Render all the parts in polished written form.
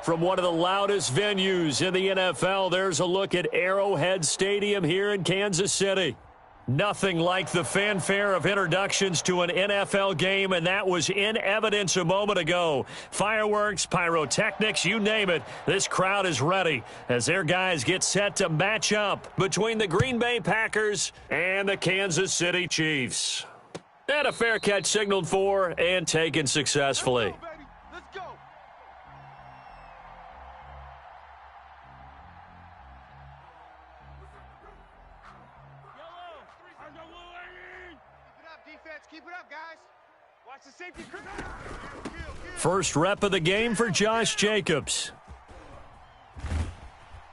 From one of the loudest venues in the NFL, there's a look at Arrowhead Stadium here in Kansas City. Nothing like the fanfare of introductions to an NFL game, and that was in evidence a moment ago. Fireworks, pyrotechnics, you name it. This crowd is ready as their guys get set to match up between the Green Bay Packers and the Kansas City Chiefs. And a fair catch signaled for and taken successfully. Keep it up, guys. Watch the safety. First rep of the game for Josh Jacobs.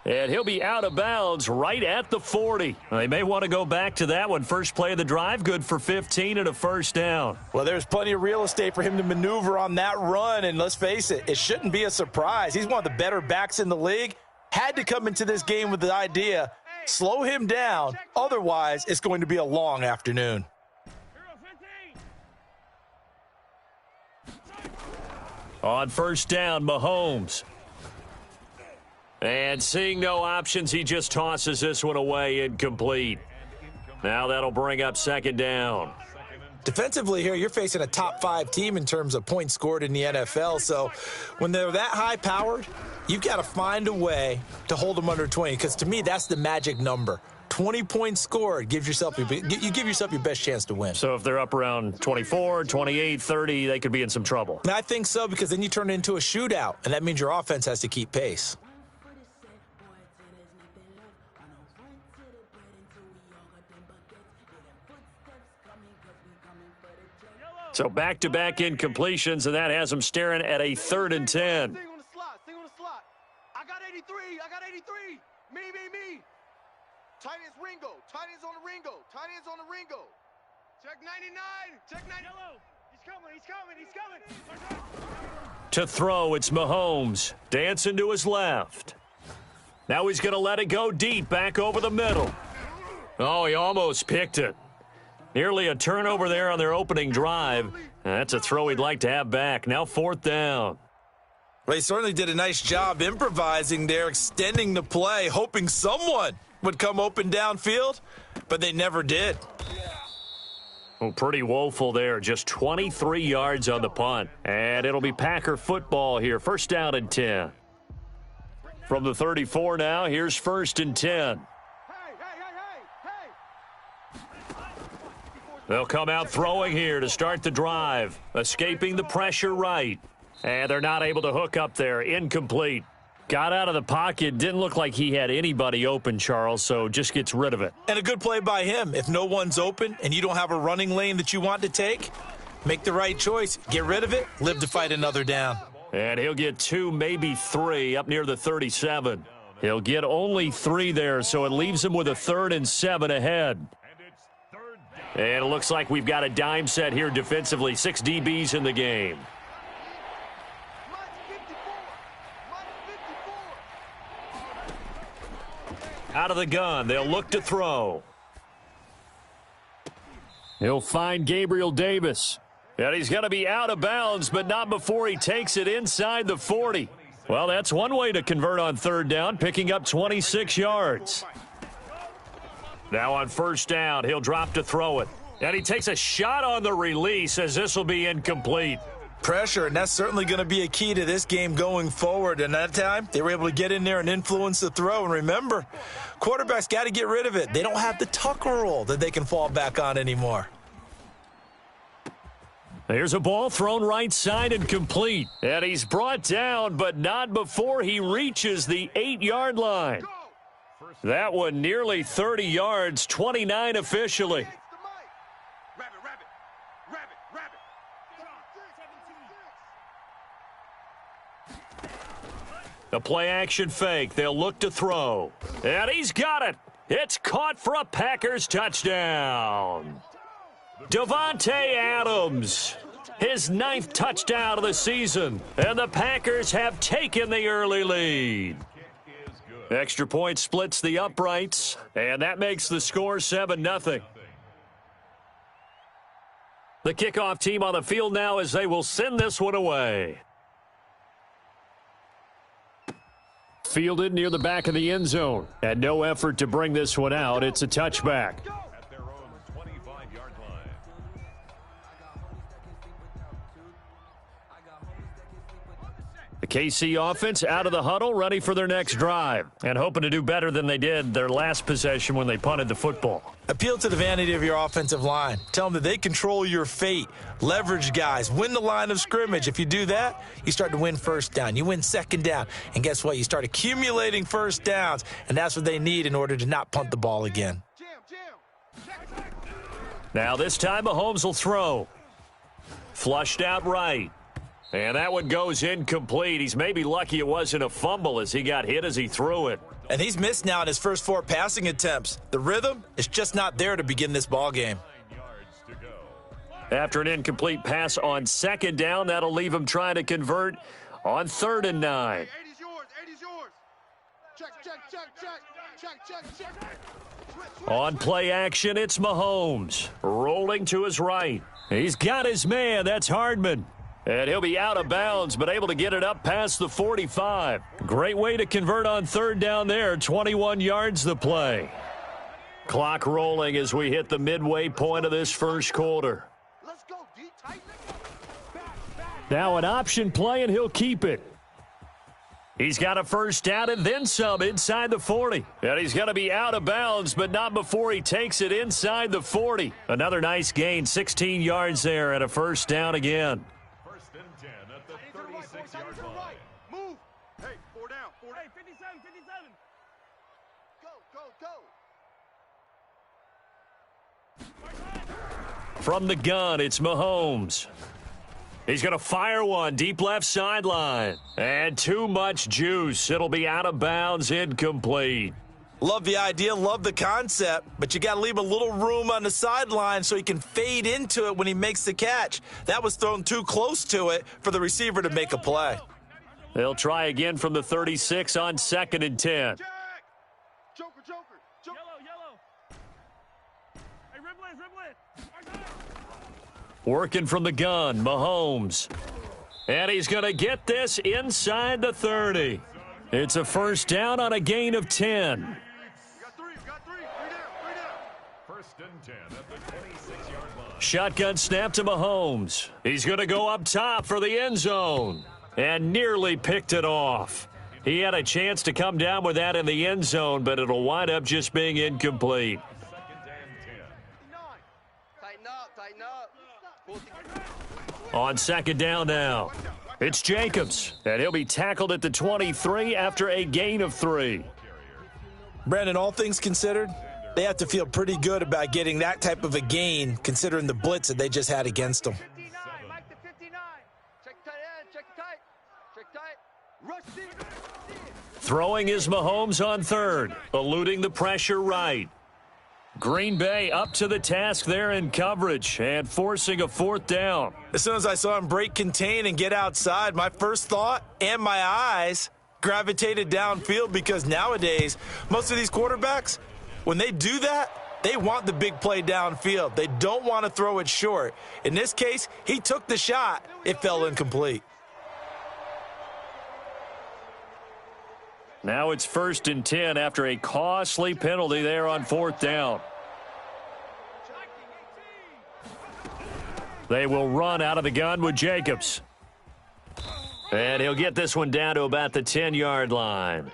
And he'll be out of bounds right at the 40. They may want to go back to that one. First play of the drive, good for 15 and a first down. Well, there's plenty of real estate for him to maneuver on that run, and let's face it, it shouldn't be a surprise. He's one of the better backs in the league. Had to come into this game with the idea, slow him down, otherwise it's going to be a long afternoon. On first down, Mahomes. And seeing no options, he just tosses this one away, incomplete. Now that'll bring up second down. Defensively here, you're facing a top 5 team in terms of points scored in the NFL, so when they're that high-powered, you've got to find a way to hold them under 20, because to me, that's the magic number. 20 points scored, you give yourself your best chance to win. So if they're up around 24, 28, 30, they could be in some trouble. And I think so, because then you turn it into a shootout, and that means your offense has to keep pace. So back-to-back incompletions, and that has them staring at a 3rd and 10. Stay on the slot. I got 83. Me. Tight end's Ringo. Tight end's on the Ringo. Check 99. Check 9. Yellow. He's coming. To throw, it's Mahomes. Dancing to his left. Now he's going to let it go deep, back over the middle. Oh, he almost picked it. Nearly a turnover there on their opening drive. That's a throw he'd like to have back. Now 4th down. Well, he certainly did a nice job improvising there, extending the play, hoping someone would come open downfield, but they never did. Well, pretty woeful there. Just 23 yards on the punt. And it'll be Packer football here. First down and 10. From the 34 now, here's 1st and 10. They'll come out throwing here to start the drive. Escaping the pressure right. And they're not able to hook up there. Incomplete. Got out of the pocket. Didn't look like he had anybody open, Charles, so just gets rid of it. And a good play by him. If no one's open and you don't have a running lane that you want to take, make the right choice. Get rid of it. Live to fight another down. And he'll get 2, maybe 3 up near the 37. He'll get only 3 there, so it leaves him with a 3rd and 7 ahead. And it looks like we've got a dime set here defensively. 6 DBs in the game. Out of the gun, they'll look to throw. He'll find Gabriel Davis. And he's going to be out of bounds, but not before he takes it inside the 40. Well, that's one way to convert on 3rd down, picking up 26 yards. Now on first down, he'll drop to throw it. And he takes a shot on the release as this will be incomplete. Pressure, and that's certainly going to be a key to this game going forward. And that time, they were able to get in there and influence the throw. And remember, quarterbacks got to get rid of it. They don't have the tuck roll that they can fall back on anymore. There's a ball thrown right side and complete. And he's brought down, but not before he reaches the 8-yard line. That one nearly 30 yards, 29 officially. The play-action fake. They'll look to throw. And he's got it. It's caught for a Packers touchdown. Davante Adams, his 9th touchdown of the season. And the Packers have taken the early lead. Extra point splits the uprights. And that makes the score 7-0. The kickoff team on the field now as they will send this one away. Fielded near the back of the end zone. And no effort to bring this one out. It's a touchback. At their own 25-yard line. The KC offense out of the huddle, ready for their next drive, and hoping to do better than they did their last possession when they punted the football. Appeal to the vanity of your offensive line. Tell them that they control your fate. Leverage guys. Win the line of scrimmage. If you do that, you start to win first down. You win second down. And guess what? You start accumulating first downs, and that's what they need in order to not punt the ball again. Now this time Mahomes will throw. Flushed out right. And that one goes incomplete. He's maybe lucky it wasn't a fumble as he got hit as he threw it. And he's missed now in his first 4 passing attempts. The rhythm is just not there to begin this ball game. After an incomplete pass on second down, that'll leave him trying to convert on 3rd and 9. 80's yours. 80's yours. Check. On play action, it's Mahomes. Rolling to his right. He's got his man. That's Hardman. And he'll be out of bounds, but able to get it up past the 45. Great way to convert on 3rd down there. 21 yards the play. Clock rolling as we hit the midway point of this first quarter. Let's go, D. Tighten it. Now an option play, and he'll keep it. He's got a first down and then some inside the 40. And he's going to be out of bounds, but not before he takes it inside the 40. Another nice gain, 16 yards there, and a first down again. First and 10 at the 36-yard line. Move. Hey, 4 down. 4 down. 57. Go. From the gun, it's Mahomes. He's going to fire one deep left sideline. And too much juice. It'll be out of bounds, incomplete. Love the idea, love the concept, but you got to leave a little room on the sideline so he can fade into it when he makes the catch. That was thrown too close to it for the receiver to make a play. They'll try again from the 36 on 2nd and 10. Jack. Joker. Yellow. Hey, dribble it. Working from the gun, Mahomes. And he's going to get this inside the 30. It's a first down on a gain of 10. We got three. 3 down. First and 10 at the 26-yard line. Shotgun snap to Mahomes. He's going to go up top for the end zone. And nearly picked it off. He had a chance to come down with that in the end zone, but it'll wind up just being incomplete. Second and 10. Tighten up. On 2nd down now, it's Jacobs, and he'll be tackled at the 23 after a gain of 3. Brandon, all things considered, they have to feel pretty good about getting that type of a gain considering the blitz that they just had against them. 59. Mike to 59. Check tight end. Check tight. Rush deep. Throwing is Mahomes on 3rd, eluding the pressure right. Green Bay up to the task there in coverage and forcing a 4th down. As soon as I saw him break contain and get outside, my first thought and my eyes gravitated downfield because nowadays, most of these quarterbacks, when they do that, they want the big play downfield. They don't want to throw it short. In this case, he took the shot. It fell incomplete. Now it's 1st and 10 after a costly penalty there on 4th down. They will run out of the gun with Jacobs. And he'll get this one down to about the 10-yard line.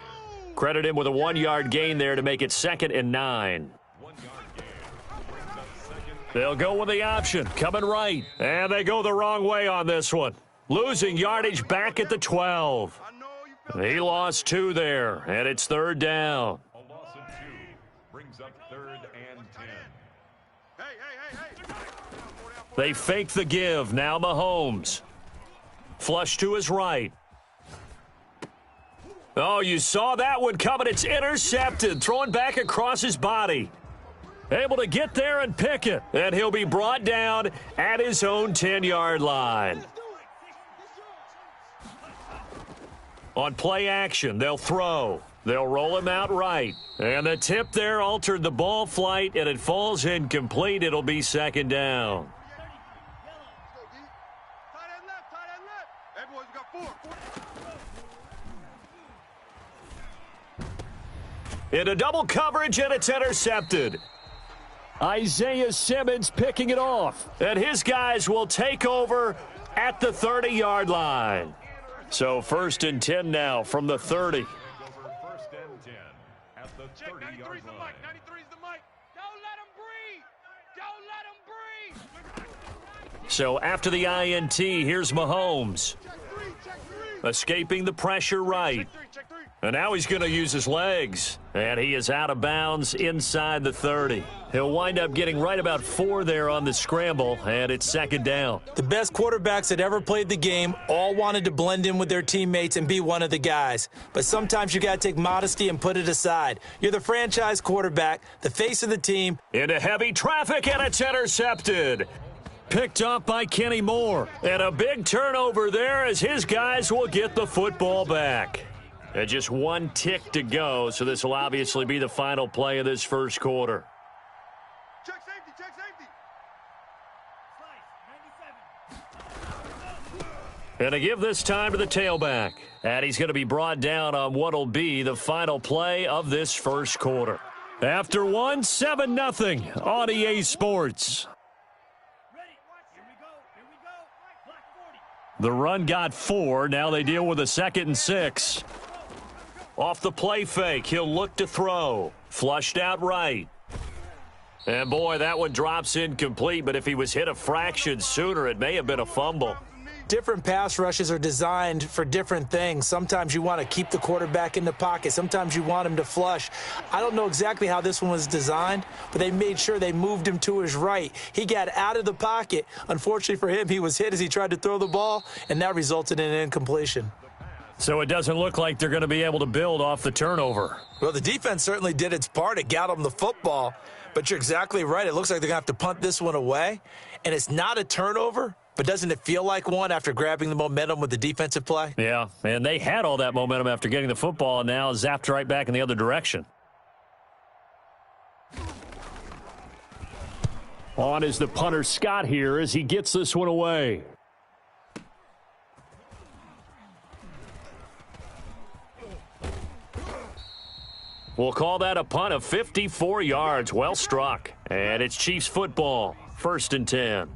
Credit him with a 1-yard gain there to make it 2nd and 9. They'll go with the option, coming right. And they go the wrong way on this one. Losing yardage back at the 12. He lost 2 there, and it's 3rd down. A loss of 2 brings up 3rd and 10. Hey. They fake the give. Now Mahomes. Flush to his right. Oh, you saw that one coming. It's intercepted. Throwing back across his body. Able to get there and pick it. And he'll be brought down at his own 10-yard line. On play action, they'll throw. They'll roll him out right. And the tip there altered the ball flight, and it falls incomplete. It'll be 2nd down. Tight end left. Hey, boys, we got 4. Into double coverage, and it's intercepted. Isaiah Simmons picking it off. And his guys will take over at the 30-yard line. So 1st and 10 now from the 30. Over 1st and 10 at the 30-yard line. 93's the mic. Don't let him breathe. Don't let him breathe. So after the INT, here's Mahomes. Escaping the pressure right. Check 3. And now he's going to use his legs. And he is out of bounds inside the 30. He'll wind up getting right about 4 there on the scramble, and it's 2nd down. The best quarterbacks that ever played the game all wanted to blend in with their teammates and be one of the guys. But sometimes you got to take modesty and put it aside. You're the franchise quarterback, the face of the team. Into heavy traffic, and it's intercepted. Picked up by Kenny Moore. And a big turnover there as his guys will get the football back. And just 1 tick to go, so this will obviously be the final play of this first quarter. Check safety. Check safety. And to give this time to the tailback. And he's going to be brought down on what will be the final play of this first quarter. After 1, 7-0 on EA Sports. The run got 4. Now they deal with a 2nd and 6. Off the play fake, he'll look to throw. Flushed out right. And boy, that one drops incomplete, but if he was hit a fraction sooner, it may have been a fumble. Different pass rushes are designed for different things. Sometimes you want to keep the quarterback in the pocket. Sometimes you want him to flush. I don't know exactly how this one was designed, but they made sure they moved him to his right. He got out of the pocket. Unfortunately for him, he was hit as he tried to throw the ball, and that resulted in an incompletion. So it doesn't look like they're going to be able to build off the turnover. Well, the defense certainly did its part. It got them the football, but you're exactly right. It looks like they're going to have to punt this one away, and it's not a turnover, but doesn't it feel like one after grabbing the momentum with the defensive play? Yeah, and they had all that momentum after getting the football, and now zapped right back in the other direction. On is the punter Scott here as he gets this one away. We'll call that a punt of 54 yards. Well struck. And it's Chiefs football. 1st and 10.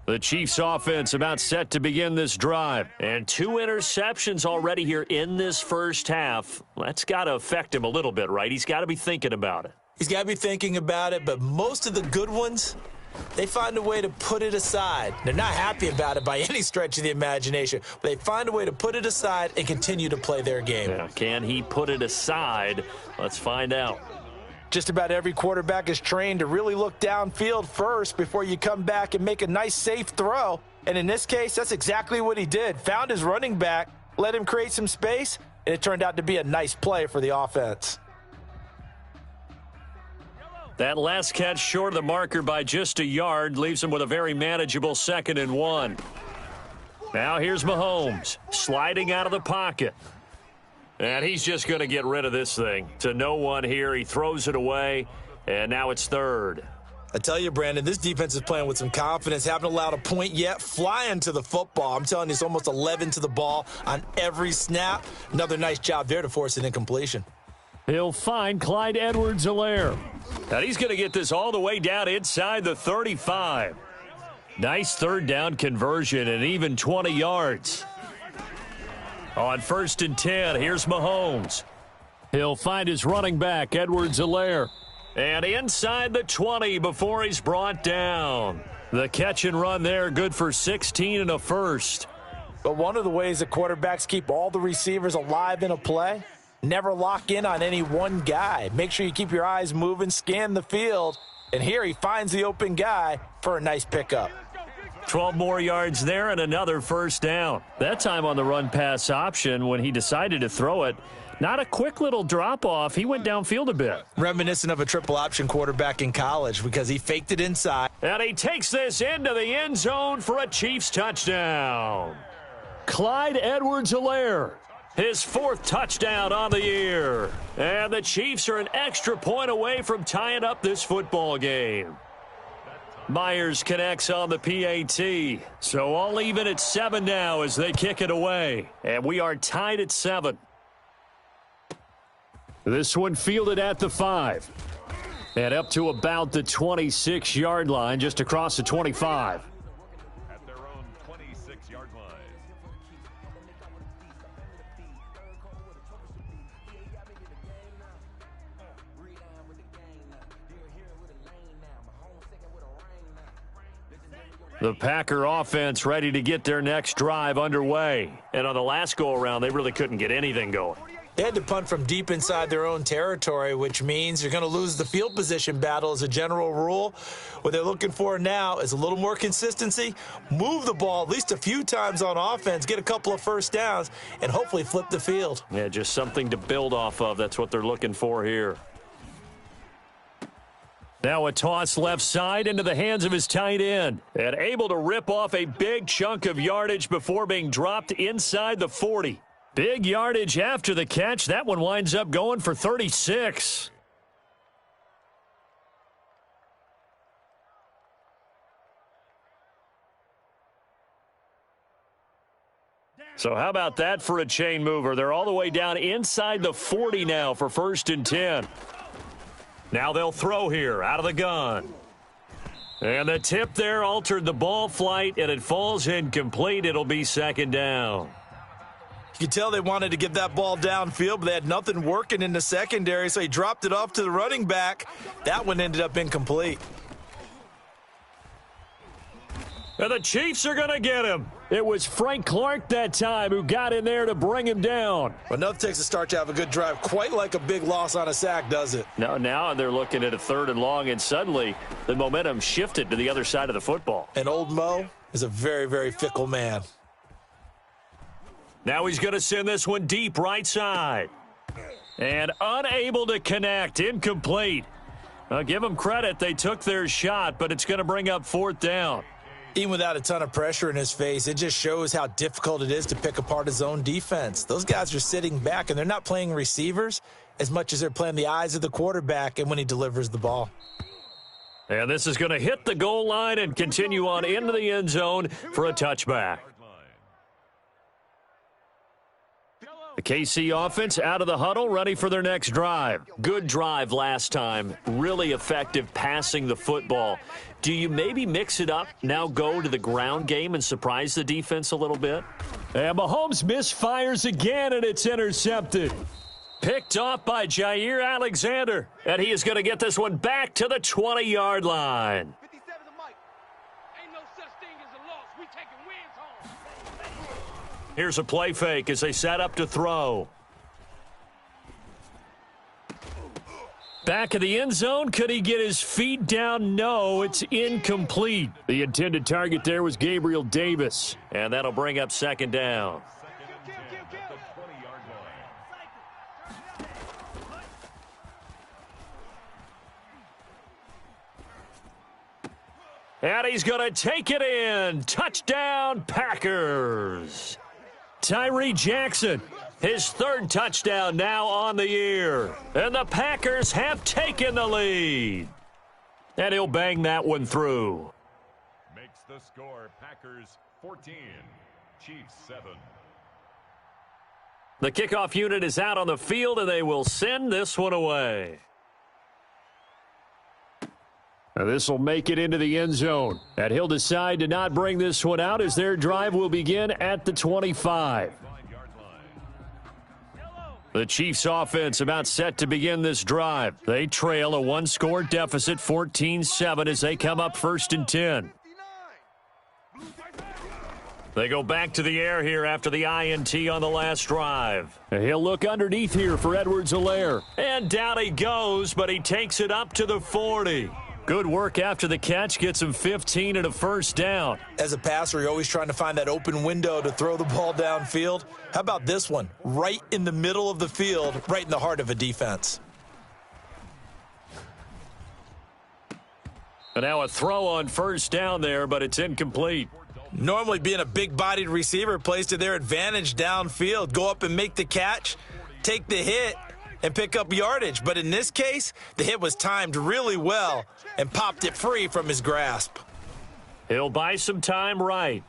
The Chiefs offense about set to begin this drive. And 2 interceptions already here in this first half. That's got to affect him a little bit, right? He's got to be thinking about it. He's got to be thinking about it, but most of the good ones, they find a way to put it aside. They're not happy about it by any stretch of the imagination, but they find a way to put it aside and continue to play their game. Yeah, can he put it aside? Let's find out. Just about every quarterback is trained to really look downfield first before you come back and make a nice, safe throw. And in this case, that's exactly what he did. Found his running back, let him create some space, and it turned out to be a nice play for the offense. That last catch short of the marker by just a yard leaves him with a very manageable 2nd and 1. Now here's Mahomes sliding out of the pocket. And he's just going to get rid of this thing. To no one here. He throws it away, and now it's 3rd. I tell you, Brandon, this defense is playing with some confidence. Haven't allowed a point yet. Flying to the football. I'm telling you, it's almost 11 to the ball on every snap. Another nice job there to force an incompletion. He'll find Clyde Edwards-Helaire. And he's going to get this all the way down inside the 35. Nice 3rd down conversion and even 20 yards. On 1st and 10, here's Mahomes. He'll find his running back, Edwards-Helaire. And inside the 20 before he's brought down. The catch and run there, good for 16 and a first. But one of the ways that quarterbacks keep all the receivers alive in a play, never lock in on any one guy. Make sure you keep your eyes moving, scan the field. And here he finds the open guy for a nice pickup. 12 more yards there and another 1st down. That time on the run-pass option when he decided to throw it. Not a quick little drop-off. He went downfield a bit. Reminiscent of a triple option quarterback in college because he faked it inside. And he takes this into the end zone for a Chiefs touchdown. Clyde Edwards-Helaire, his 4th touchdown on the year. And the Chiefs are an extra point away from tying up this football game. Myers connects on the PAT. So all even at 7 now as they kick it away. And we are tied at 7. This one fielded at the 5. And up to about the 26-yard line, just across the 25. At their own 26-yard line. The Packer offense ready to get their next drive underway. And on the last go-around, they really couldn't get anything going. They had to punt from deep inside their own territory, which means you're going to lose the field position battle as a general rule. What they're looking for now is a little more consistency, move the ball at least a few times on offense, get a couple of first downs, and hopefully flip the field. Yeah, just something to build off of. That's what they're looking for here. Now a toss left side into the hands of his tight end. And able to rip off a big chunk of yardage before being dropped inside the 40. Big yardage after the catch. That one winds up going for 36. So how about that for a chain mover? They're all the way down inside the 40 now for 1st and 10. Now they'll throw here out of the gun. And the tip there altered the ball flight, and it falls incomplete. It'll be 2nd down. You could tell they wanted to get that ball downfield, but they had nothing working in the secondary, so he dropped it off to the running back. That one ended up incomplete. And the Chiefs are going to get him. It was Frank Clark that time who got in there to bring him down. Well, nothing takes a start to have a good drive quite like a big loss on a sack, does it? Now they're looking at a 3rd and long, and suddenly the momentum shifted to the other side of the football. And old Mo is a very, very fickle man. Now he's going to send this one deep right side. And unable to connect, incomplete. I'll give them credit. They took their shot, but it's going to bring up 4th down. Even without a ton of pressure in his face, it just shows how difficult it is to pick apart his own defense. Those guys are sitting back, and they're not playing receivers as much as they're playing the eyes of the quarterback and when he delivers the ball. And this is going to hit the goal line and continue on into the end zone for a touchback. The KC offense out of the huddle, ready for their next drive. Good drive last time. Really effective passing the football. Do you maybe mix it up, now go to the ground game and surprise the defense a little bit? And Mahomes misfires again, and it's intercepted. Picked off by Jair Alexander. And he is going to get this one back to the 20-yard line. 57 to Mike. Ain't no such thing as a loss. We taking wins home. Here's a play fake as they set up to throw. Back of the end zone. Could he get his feet down? No, it's incomplete. The intended target there was Gabriel Davis. And that'll bring up 2nd down. And he's going to take it in. Touchdown, Packers. Tyree Jackson, his 3rd touchdown now on the year. And the Packers have taken the lead. And he'll bang that one through. Makes the score Packers 14, Chiefs 7. The kickoff unit is out on the field, and they will send this one away. This will make it into the end zone. And he'll decide to not bring this one out as their drive will begin at the 25. The Chiefs offense about set to begin this drive. They trail a 1-score deficit, 14-7, as they come up 1st and 10. They go back to the air here after the INT on the last drive. And he'll look underneath here for Edwards-Helaire. And down he goes, but he takes it up to the 40. Good work after the catch, gets him 15 and a 1st down. As a passer, you're always trying to find that open window to throw the ball downfield. How about this one? Right in the middle of the field, right in the heart of a defense. And now a throw on 1st down there, but it's incomplete. Normally being a big-bodied receiver plays to their advantage downfield. Go up and make the catch, take the hit, and pick up yardage. But in this case, the hit was timed really well and popped it free from his grasp. He'll buy some time right.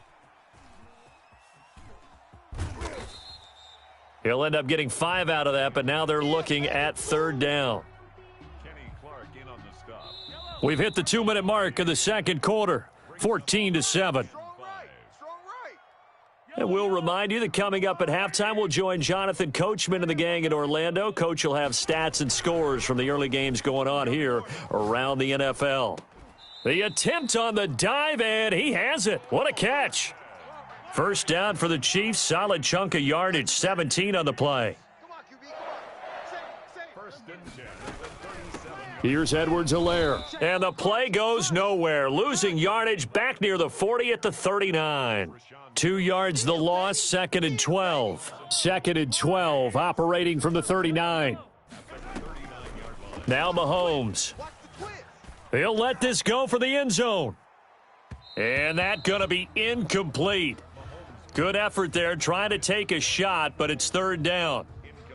He'll end up getting 5 out of that, but now they're looking at third down. Kenny Clark in on the stop. We've hit the 2-minute mark of the second quarter, 14-7. Strong right. And we'll remind you that coming up at halftime, we'll join Jonathan Coachman and the gang in Orlando. Coach will have stats and scores from the early games going on here around the NFL. The attempt on the dive, and he has it. What a catch. First down for the Chiefs. Solid chunk of yardage, 17 on the play. Come on, QB, come on. Safe. First and 10 at the 37. Here's Edwards-Helaire. And the play goes nowhere. Losing yardage back near the 40 at the 39. 2 yards the loss, 2nd and 12. 2nd and 12, operating from the 39. Now Mahomes. Watch the twist. He'll let this go for the end zone. And that's going to be incomplete. Good effort there, trying to take a shot, but it's third down.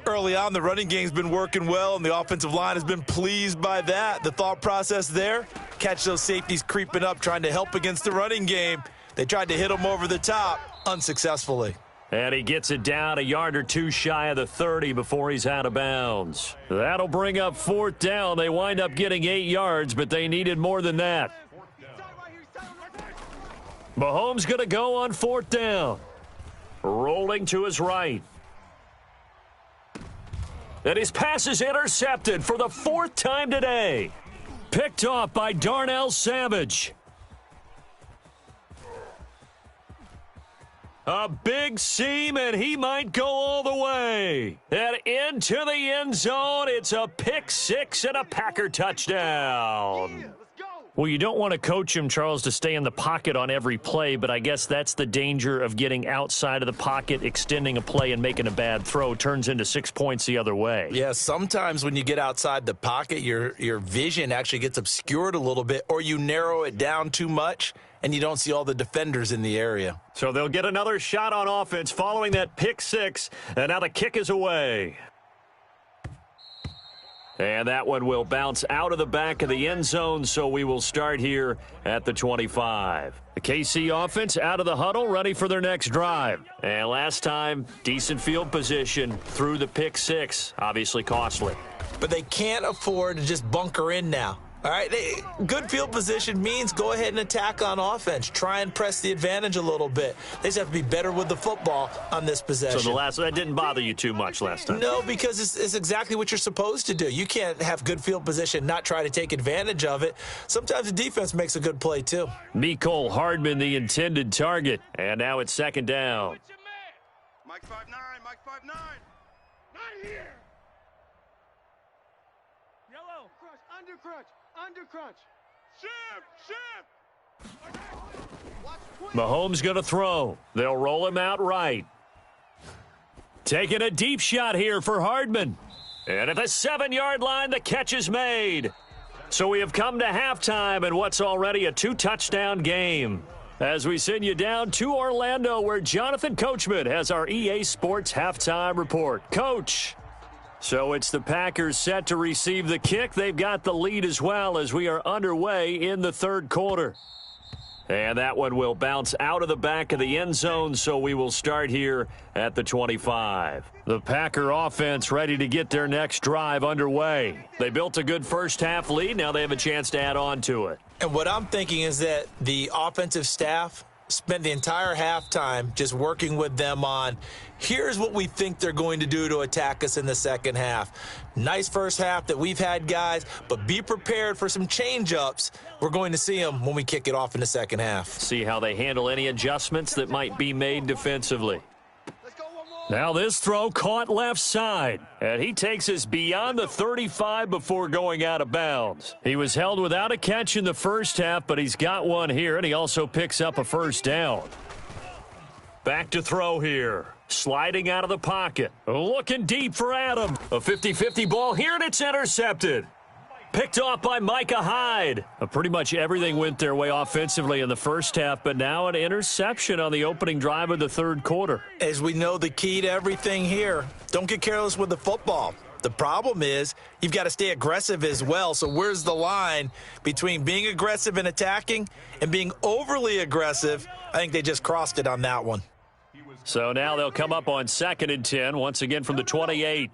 Early on, the running game's been working well, and the offensive line has been pleased by that. The thought process there, catch those safeties creeping up, trying to help against the running game. They tried to hit him over the top, unsuccessfully. And he gets it down a yard or two shy of the 30 before he's out of bounds. That'll bring up fourth down. They wind up getting 8 yards, but they needed more than that. Mahomes going to go on fourth down. Rolling to his right. And his pass is intercepted for the 4th time today. Picked off by Darnell Savage. A big seam, and he might go all the way. And into the end zone, it's a pick six and a Packer touchdown. Yeah, let's go. Well, you don't want to coach him, Charles, to stay in the pocket on every play, but I guess that's the danger of getting outside of the pocket, extending a play, and making a bad throw. Turns into 6 points the other way. Yeah, sometimes when you get outside the pocket, your vision actually gets obscured a little bit, or you narrow it down too much, and you don't see all the defenders in the area. So they'll get another shot on offense following that pick six, and now the kick is away. And that one will bounce out of the back of the end zone, so we will start here at the 25. The KC offense out of the huddle, ready for their next drive. And last time, decent field position through the pick six, obviously costly. But they can't afford to just bunker in now. All right, good field position means go ahead and attack on offense. Try and press the advantage a little bit. They just have to be better with the football on this possession. So that didn't bother you too much last time? No, because it's exactly what you're supposed to do. You can't have good field position, not try to take advantage of it. Sometimes the defense makes a good play, too. Mecole Hardman, the intended target. And now it's second down. Mike 5'9", Mike 5'9". Not here. Yellow. Crunch, under crunch, under crunch. Shift. Watch the twist. Mahomes going to throw. They'll roll him out right. Taking a deep shot here for Hardman. And at the 7-yard line, the catch is made. So we have come to halftime in what's already a 2-touchdown game. As we send you down to Orlando, where Jonathan Coachman has our EA Sports halftime report. Coach. So it's the Packers set to receive the kick. They've got the lead as well as we are underway in the third quarter. And that one will bounce out of the back of the end zone, so we will start here at the 25. The Packer offense ready to get their next drive underway. They built a good first-half lead. Now they have a chance to add on to it. And what I'm thinking is that the offensive staff spent the entire halftime just working with them on, here's what we think they're going to do to attack us in the second half. Nice first half that we've had, guys, but be prepared for some change-ups. We're going to see them when we kick it off in the second half. See how they handle any adjustments that might be made defensively. Let's go one more. Now this throw caught left side, and he takes us beyond the 35 before going out of bounds. He was held without a catch in the first half, but he's got one here, and he also picks up a first down. Back to throw here. Sliding out of the pocket. Looking deep for Adam. A 50-50 ball here, and it's intercepted. Picked off by Micah Hyde. Pretty much everything went their way offensively in the first half, but now an interception on the opening drive of the third quarter. As we know, the key to everything here, don't get careless with the football. The problem is you've got to stay aggressive as well. So where's the line between being aggressive and attacking and being overly aggressive? I think they just crossed it on that one. So now they'll come up on 2nd and 10, once again from the 28.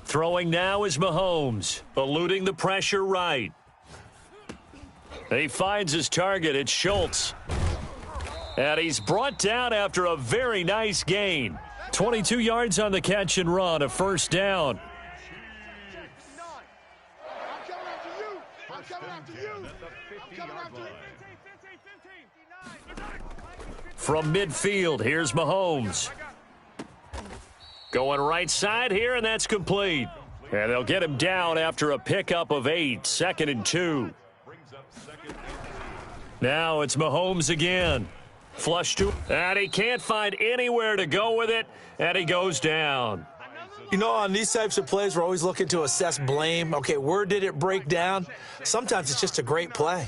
Throwing now is Mahomes, eluding the pressure right. He finds his target. It's Schultz. And he's brought down after a very nice gain. 22 yards on the catch and run, a first down. From midfield, here's Mahomes. Going right side here, and that's complete. And they'll get him down after a pickup of 8, 2nd and 2. Now it's Mahomes again. Flush to, and he can't find anywhere to go with it, and he goes down. You know, on these types of plays, we're always looking to assess blame. Okay, where did it break down? Sometimes it's just a great play.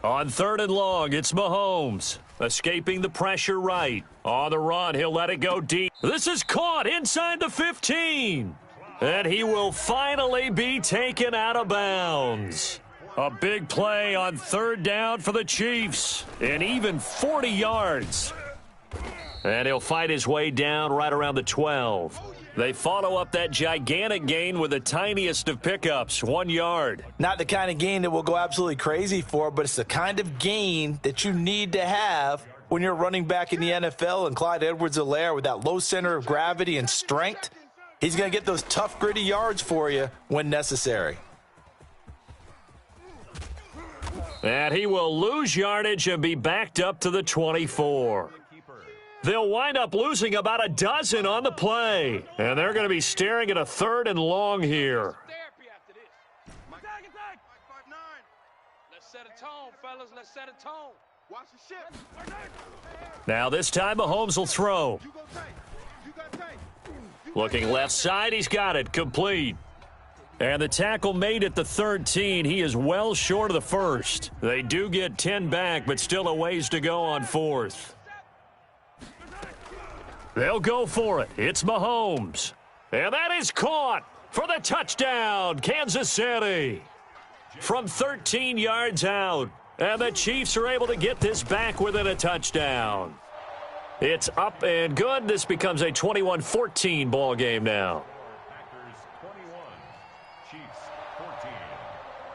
On 3rd and long, it's Mahomes. Escaping the pressure right. On the run, he'll let it go deep. This is caught inside the 15. And he will finally be taken out of bounds. A big play on 3rd down for the Chiefs. And even 40 yards. And he'll fight his way down right around the 12. They follow up that gigantic gain with the tiniest of pickups, 1 yard. Not the kind of gain that we'll go absolutely crazy for, but it's the kind of gain that you need to have when you're running back in the NFL. And Clyde Edwards-Helaire, with that low center of gravity and strength, he's going to get those tough, gritty yards for you when necessary. And he will lose yardage and be backed up to the 24. They'll wind up losing about a dozen on the play. And they're going to be staring at a 3rd and long here. Let's set a tone, fellas. Let's set a tone. Watch the ship. Now this time Mahomes will throw. Looking left side, he's got it. Complete. And the tackle made at the 13. He is well short of the first. They do get 10 back, but still a ways to go on 4th. They'll go for it. It's Mahomes. And that is caught for the touchdown, Kansas City. From 13 yards out. And the Chiefs are able to get this back within a touchdown. It's up and good. This becomes a 21-14 ball game now.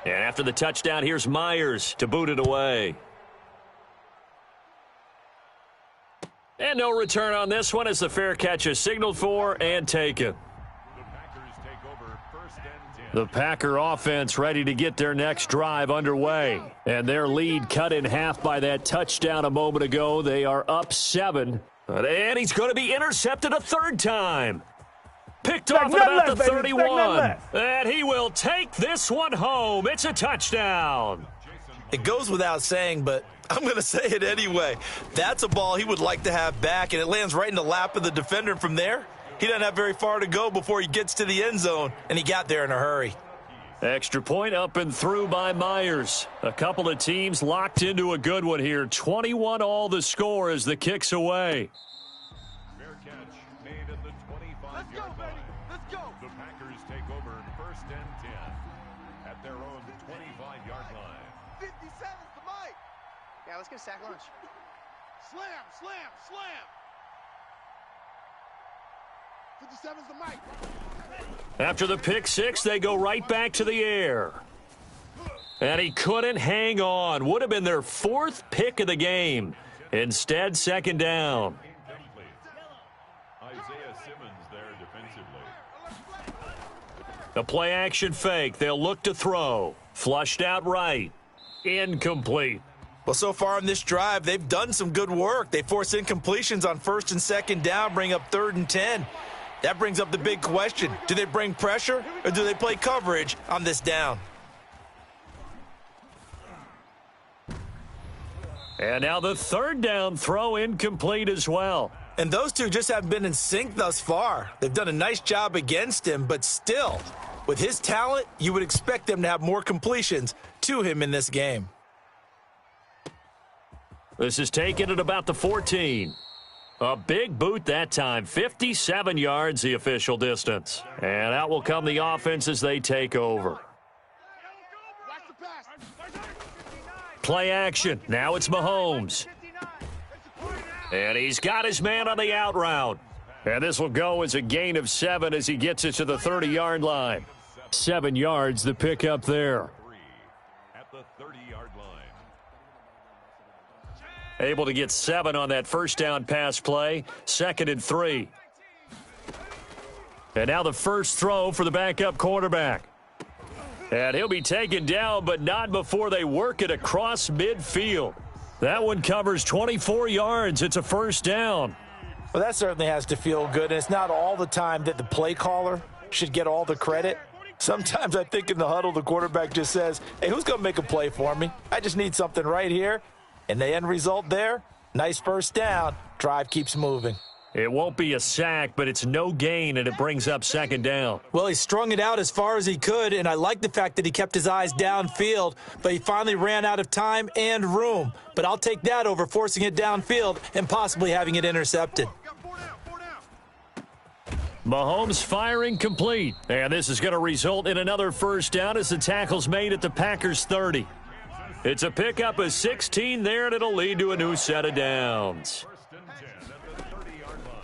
And after the touchdown, here's Myers to boot it away. And no return on this one as the fair catch is signaled for and taken. The Packer offense ready to get their next drive underway. And their lead cut in half by that touchdown a moment ago. They are up 7. And he's going to be intercepted a 3rd time. Picked off at about the 31. And he will take this one home. It's a touchdown. It goes without saying, but I'm going to say it anyway. That's a ball he would like to have back, and it lands right in the lap of the defender. From there, he doesn't have very far to go before he gets to the end zone, and he got there in a hurry. Extra point up and through by Myers. A couple of teams locked into a good one here. 21 all the score as the kick's away. Fair catch made at the 25-yard line. Let's go. The Packers take over 1st and 10 at their own 25-yard line. 57's the mic. Yeah, let's get a sack lunch. Slam, slam, slam. 57's the mic. After the pick six, they go right back to the air. And he couldn't hang on. Would have been their 4th pick of the game. Instead, 2nd down. Isaiah Simmons there defensively. A play action fake. They'll look to throw. Flushed out right. Incomplete. Well, so far in this drive, they've done some good work. They force incompletions on 1st and 2nd down, bring up 3rd and 10. That brings up the big question. Do they bring pressure or do they play coverage on this down? And now the 3rd down throw incomplete as well. And those two just haven't been in sync thus far. They've done a nice job against him, but still, with his talent, you would expect them to have more completions to him in this game. This is taken at about the 14. A big boot that time, 57 yards the official distance. And out will come the offense as they take over. Watch the pass. Play action. Now it's Mahomes. And he's got his man on the out route. And this will go as a gain of 7 as he gets it to the 30-yard line. 7 yards, the pickup there. At the 30-yard line. Able to get 7 on that first down pass play. 2nd and 3. And now the first throw for the backup quarterback. And he'll be taken down, but not before they work it across midfield. That one covers 24 yards. It's a first down. Well, that certainly has to feel good, and it's not all the time that the play caller should get all the credit. Sometimes I think in the huddle, the quarterback just says, hey, who's going to make a play for me? I just need something right here. And the end result there, nice first down. Drive keeps moving. It won't be a sack, but it's no gain, and it brings up 2nd down. Well, he strung it out as far as he could, and I like the fact that he kept his eyes downfield, but he finally ran out of time and room. But I'll take that over forcing it downfield and possibly having it intercepted. Mahomes firing complete. And this is going to result in another first down as the tackle's made at the Packers' 30. It's a pickup of 16 there, and it'll lead to a new set of downs.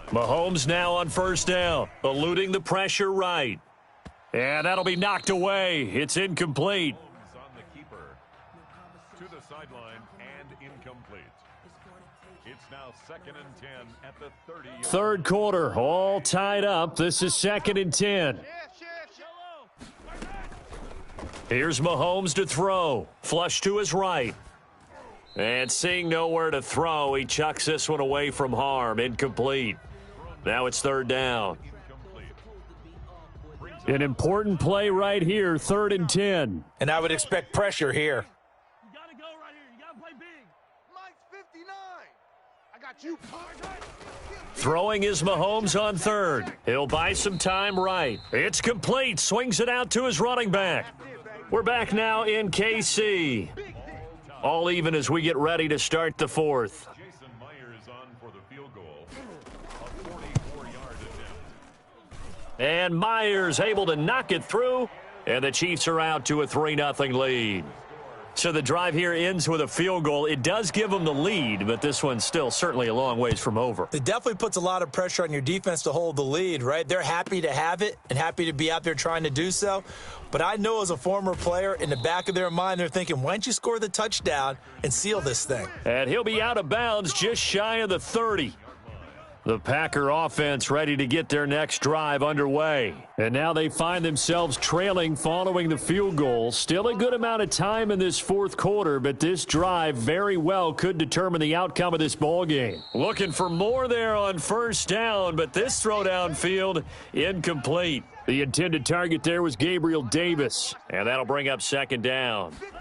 Mahomes now on first down, eluding the pressure right. And that'll be knocked away. It's incomplete. On the keeper. To the sideline and incomplete. It's now 2nd and 10 at the 30. Third quarter, all tied up. This is 2nd and 10. Here's Mahomes to throw. Flush to his right. And seeing nowhere to throw, he chucks this one away from harm. Incomplete. Now it's 3rd down. An important play right here, 3rd and 10. And I would expect pressure here. You got to go right here. You got to play big. Mike's 59. I got you. Throwing is Mahomes on 3rd. He'll buy some time right. It's complete. Swings it out to his running back. We're back now in KC. All even as we get ready to start the 4th. Jason Myers on for the field goal. A 44-yard attempt. And Myers able to knock it through. And the Chiefs are out to a 3-0 lead. So the drive here ends with a field goal. It does give them the lead, but this one's still certainly a long ways from over. It definitely puts a lot of pressure on your defense to hold the lead, right? They're happy to have it and happy to be out there trying to do so. But I know as a former player, in the back of their mind, they're thinking, why don't you score the touchdown and seal this thing? And he'll be out of bounds just shy of the 30. The Packer offense ready to get their next drive underway. And now they find themselves trailing following the field goal. Still a good amount of time in this 4th quarter, but this drive very well could determine the outcome of this ball game. Looking for more there on first down, but this throw downfield incomplete. The intended target there was Gabriel Davis, and that'll bring up 2nd down. 57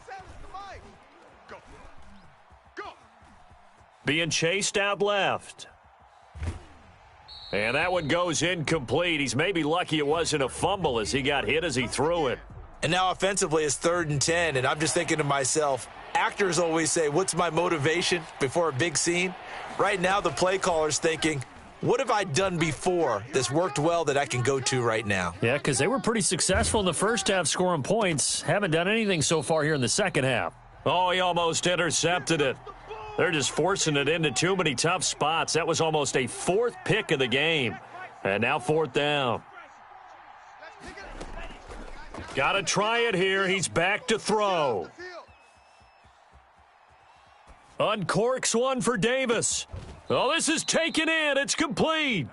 to Mike. Go. Go. Being chased out left. And that one goes incomplete. He's maybe lucky it wasn't a fumble as he got hit as he threw it. And now offensively it's 3rd and 10, and I'm just thinking to myself, actors always say, what's my motivation before a big scene? Right now the play caller's thinking, what have I done before that's worked well that I can go to right now? Yeah, because they were pretty successful in the first half scoring points. Haven't done anything so far here in the second half. Oh, he almost intercepted it. They're just forcing it into too many tough spots. That was almost a 4th pick of the game. And now 4th down. Got to try it here. He's back to throw. Uncorks one for Davis. Oh, this is taken in. It's complete.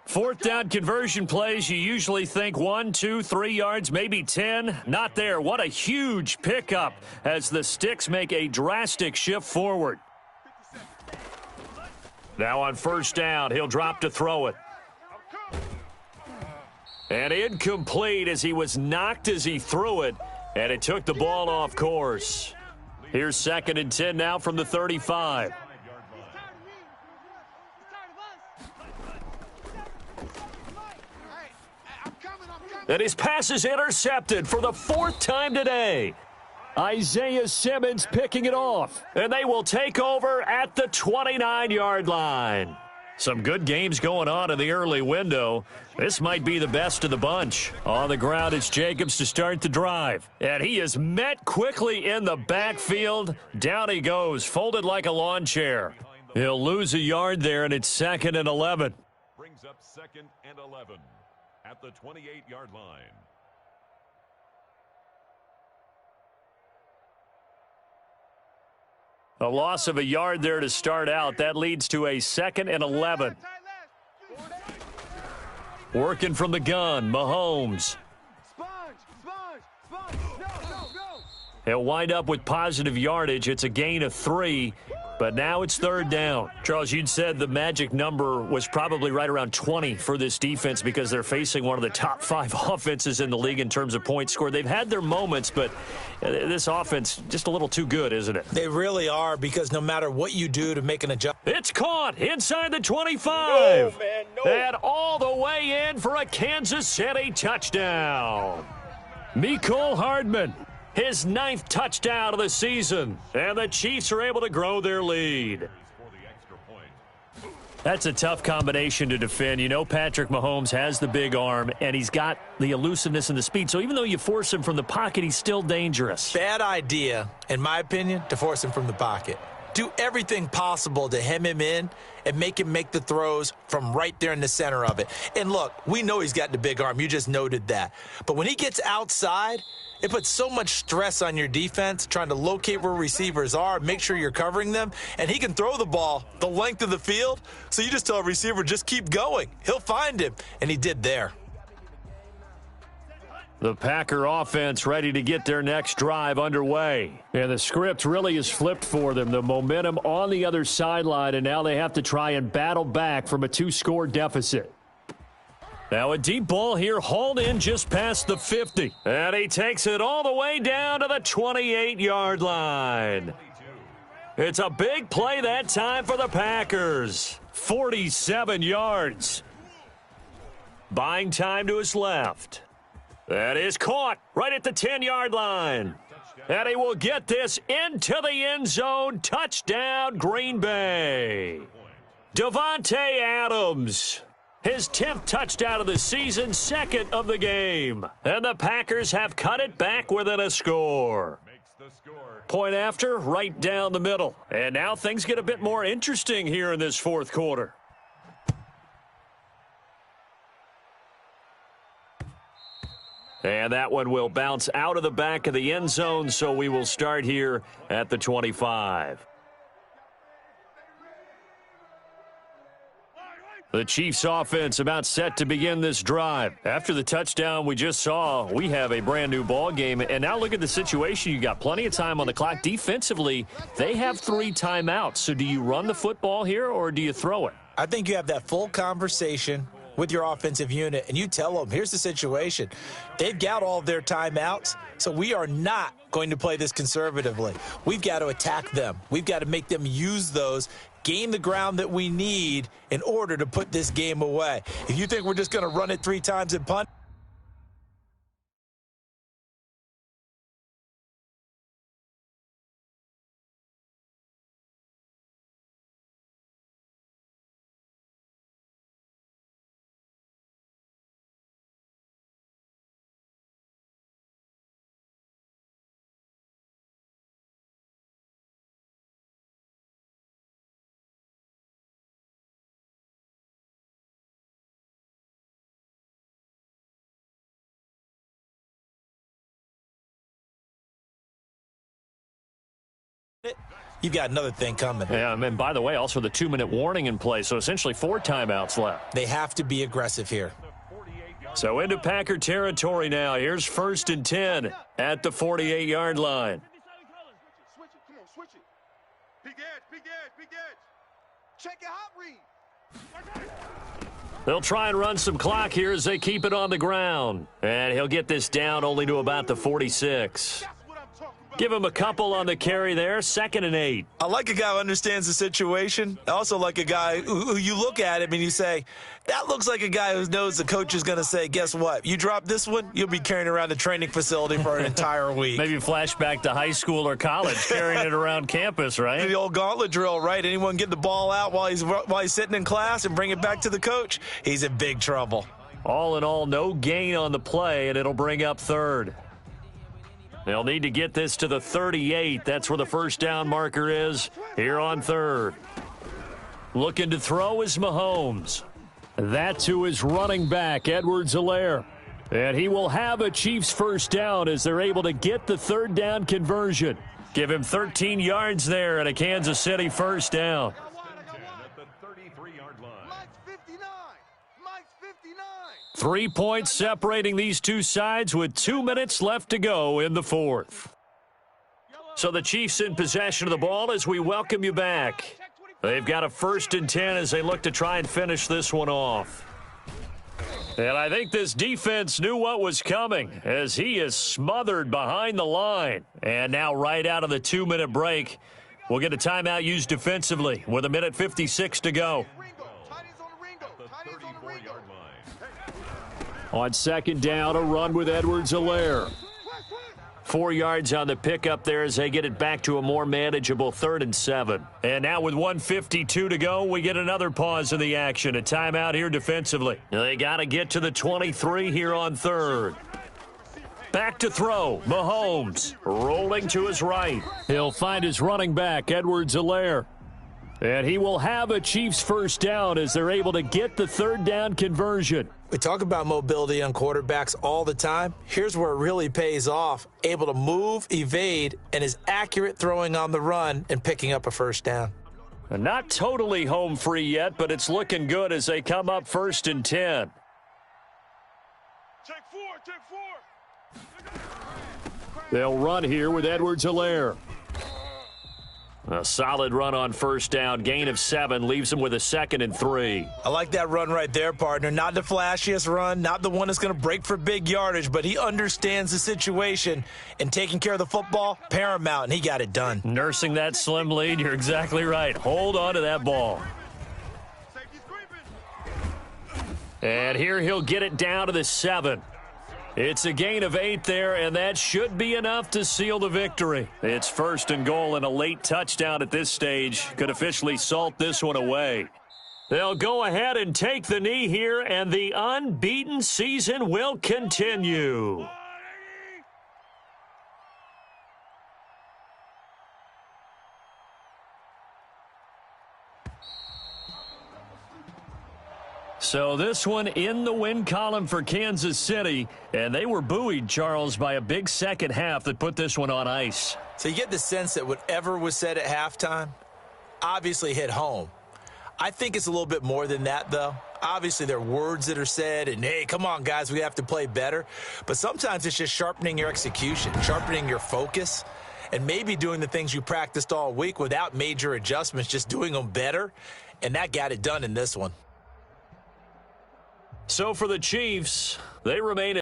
4th down conversion plays, you usually think 1, 2, 3 yards, maybe 10. Not there. What a huge pickup as the Sticks make a drastic shift forward. Now on first down, he'll drop to throw it. And incomplete as he was knocked as he threw it, and it took the ball off course. Here's 2nd and 10 now from the 35. And his pass is intercepted for the 4th time today. Isaiah Simmons picking it off. And they will take over at the 29-yard line. Some good games going on in the early window. This might be the best of the bunch. On the ground, it's Jacobs to start the drive. And he is met quickly in the backfield. Down he goes, folded like a lawn chair. He'll lose a yard there, and it's 2nd and 11. Brings up 2nd and 11 at the 28-yard line. A loss of a yard there to start out. That leads to a 2nd and 11. Working from the gun, Mahomes. He'll wind up with positive yardage. It's a gain of 3, but now it's 3rd down. Charles, you'd said the magic number was probably right around 20 for this defense because they're facing one of the top 5 offenses in the league in terms of points scored. They've had their moments, but this offense just a little too good, isn't it? They really are, because no matter what you do to make an adjustment. It's caught inside the 25. No, man, no. And all the way in for a Kansas City touchdown. Mecole Hardman, his 9th touchdown of the season. And the Chiefs are able to grow their lead. That's a tough combination to defend. You know, Patrick Mahomes has the big arm, and he's got the elusiveness and the speed. So even though you force him from the pocket, he's still dangerous. Bad idea, in my opinion, to force him from the pocket. Do everything possible to hem him in and make him make the throws from right there in the center of it. And look, we know he's got the big arm. You just noted that. But when he gets outside, it puts so much stress on your defense trying to locate where receivers are, make sure you're covering them, and he can throw the ball the length of the field. So you just tell a receiver, just keep going. He'll find him, and he did there. The Packer offense ready to get their next drive underway. And the script really is flipped for them. The momentum on the other sideline, and now they have to try and battle back from a 2-score deficit. Now a deep ball here, hauled in just past the 50. And he takes it all the way down to the 28-yard line. It's a big play that time for the Packers. 47 yards. Buying time to his left. That is caught right at the 10-yard line. And he will get this into the end zone. Touchdown, Green Bay. Davante Adams. His 10th touchdown of the season, 2nd of the game. And the Packers have cut it back within a score. Point after, right down the middle. And now things get a bit more interesting here in this 4th quarter. And that one will bounce out of the back of the end zone, so we will start here at the 25. The Chiefs offense about set to begin this drive. After the touchdown we just saw, we have a brand new ball game. And now look at the situation. You got plenty of time on the clock. Defensively, they have 3 timeouts. So do you run the football here or do you throw it? I think you have that full conversation with your offensive unit, and you tell them, here's the situation. They've got all of their timeouts, so we are not going to play this conservatively. We've got to attack them. We've got to make them use those, gain the ground that we need in order to put this game away. If you think we're just going to run it 3 times and punt, you've got another thing coming. Yeah, and by the way, also the 2-minute warning in play, so essentially 4 timeouts left. They have to be aggressive here. So into Packer territory now. Here's 1st and 10 at the 48-yard line. Switch it, come on, switch it. Big edge, big edge. Check your hot read. They'll try and run some clock here as they keep it on the ground. And he'll get this down only to about the 46. That's what I'm talking about. Give him a couple on the carry there, 2nd and 8. I like a guy who understands the situation. I also like a guy who you look at him and you say, that looks like a guy who knows the coach is going to say, guess what? You drop this one, you'll be carrying around the training facility for an entire week. Maybe flashback to high school or college, carrying it around campus, right? The old gauntlet drill, right? Anyone get the ball out while he's sitting in class and bring it back to the coach, he's in big trouble. All in all, no gain on the play, and it'll bring up 3rd. They'll need to get this to the 38. That's where the first down marker is here on 3rd. Looking to throw is Mahomes. That to his running back, Edwards-Helaire. And he will have a Chiefs first down as they're able to get the 3rd down conversion. Give him 13 yards there and a Kansas City first down. At the 33-yard line. Mike's 59. Mike's 59. 3 points separating these two sides with 2 minutes left to go in the 4th. So the Chiefs in possession of the ball as we welcome you back. They've got a 1st and 10 as they look to try and finish this one off. And I think this defense knew what was coming as he is smothered behind the line. And now right out of the 2-minute break, we'll get a timeout used defensively with 1:56 to go. Ringo. Tight ends on the Ringo. Tight ends on the Ringo. 34-yard line. On 2nd down, a run with Edwards-Helaire. 4 yards on the pickup there as they get it back to a more manageable 3rd and 7. And now with 1:52 to go, we get another pause in the action. A timeout here defensively. They got to get to the 23 here on 3rd. Back to throw. Mahomes rolling to his right. He'll find his running back, Edwards-Helaire. And he will have a Chiefs first down as they're able to get the 3rd down conversion. We talk about mobility on quarterbacks all the time. Here's where it really pays off. Able to move, evade, and is accurate throwing on the run and picking up a first down. Not totally home free yet, but it's looking good as they come up 1st and 10. Take 4. Take 4. They'll run here with Edwards-Helaire. A solid run on first down. Gain of 7 leaves them with a 2nd and 3. I like that run right there, partner. Not the flashiest run, not the one that's going to break for big yardage, but he understands the situation, and taking care of the football, paramount, and he got it done. Nursing that slim lead, you're exactly right. Hold on to that ball. Safety's creeping. And here he'll get it down to the 7. It's a gain of 8 there, and that should be enough to seal the victory. It's 1st and goal, and a late touchdown at this stage could officially salt this one away. They'll go ahead and take the knee here, and the unbeaten season will continue. So this one in the win column for Kansas City, and they were buoyed, Charles, by a big second half that put this one on ice. So you get the sense that whatever was said at halftime obviously hit home. I think it's a little bit more than that, though. Obviously, there are words that are said, and, hey, come on, guys, we have to play better. But sometimes it's just sharpening your execution, sharpening your focus, and maybe doing the things you practiced all week without major adjustments, just doing them better, and that got it done in this one. So for the Chiefs, they remain